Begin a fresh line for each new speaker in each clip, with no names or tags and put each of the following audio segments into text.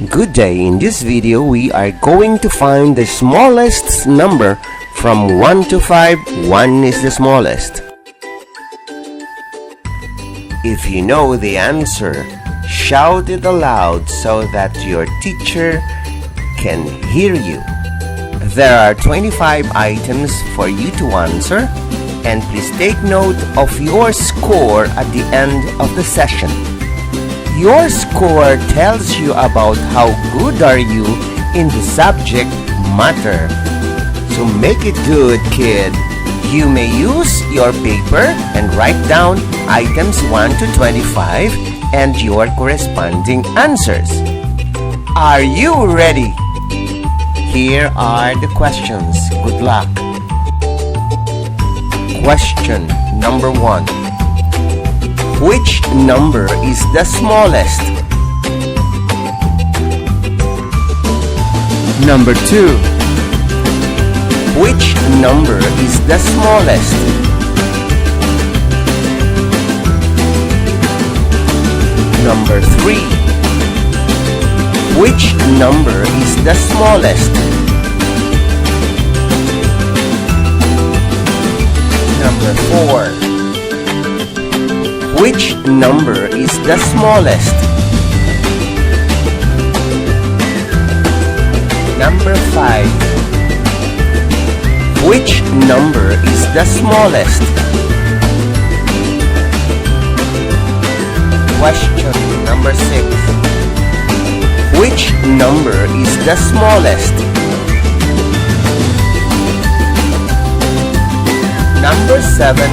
Good day. In this video, we are going to find the smallest number from 1 to 5. 1 is the smallest. If you know the answer, shout it aloud so that your teacher can hear you. There are 25 items for you to answer, and please take note of your score at the end of the session. Your score tells you about how good are you in the subject matter. So make it good, kid. You may use your paper and write down items 1 to 25 and your corresponding answers. Are you ready? Here are the questions. Good luck. Question number 1. Which number is the smallest? Number 2. Which number is the smallest? Number 3. Which number is the smallest? Number 4. Which number is the smallest? Number 5. Which number is the smallest? Question number 6. Which number is the smallest? Number 7.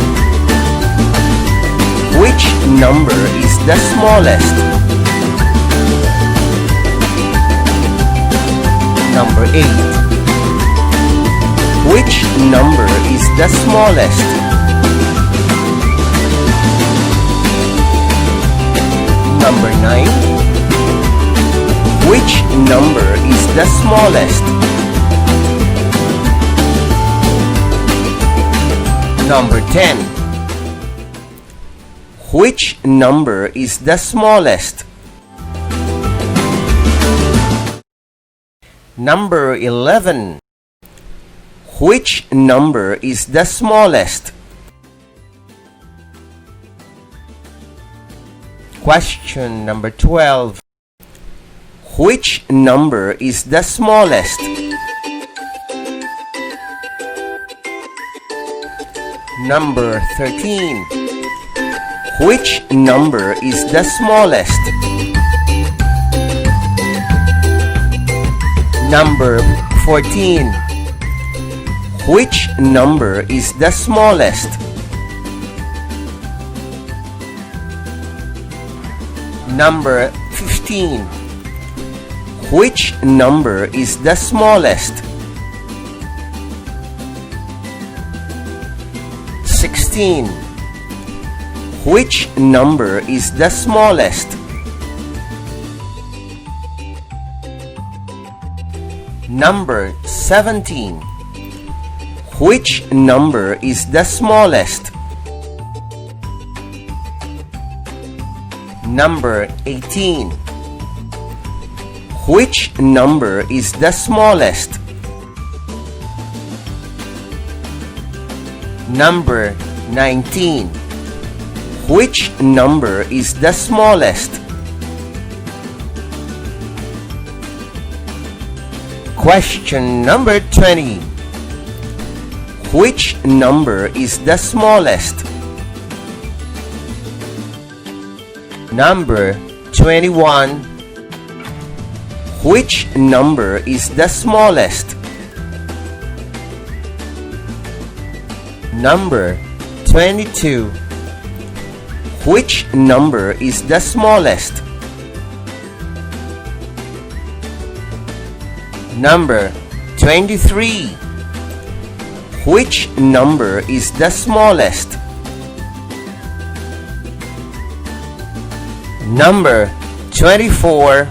Which number is the smallest? Number 8. Which number is the smallest? Number 9. Which number is the smallest? Number 10. Which number is the smallest? Number 11. Which number is the smallest? Question number 12. Which number is the smallest? Number 13. Which number is the smallest? Number 14. Which number is the smallest? Number 15. Which number is the smallest? 16. Which number is the smallest? Number 17. Which number is the smallest? Number 18. Which number is the smallest? Number 19. Which number is the smallest? Question number 20. Which number is the smallest? Number 21. Which number is the smallest? Number 22. Which number is the smallest? Number 23. Which number is the smallest? Number 24.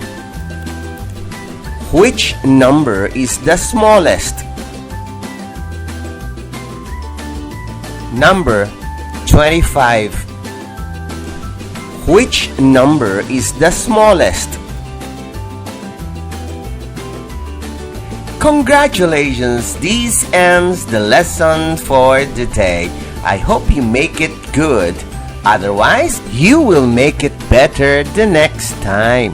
Which number is the smallest? Number 25. Which number is the smallest? Congratulations! This ends the lesson for the day. I hope you make it good. Otherwise, you will make it better the next time.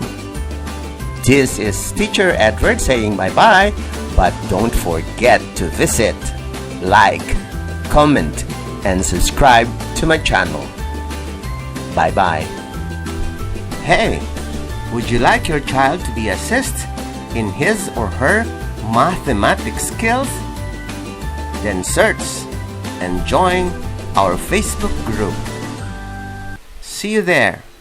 This is Teacher Edward saying bye-bye, but don't forget to visit, like, comment, and subscribe to my channel. Bye-bye. Hey, would you like your child to be assessed in his or her mathematics skills? Then search and join our Facebook group. See you there.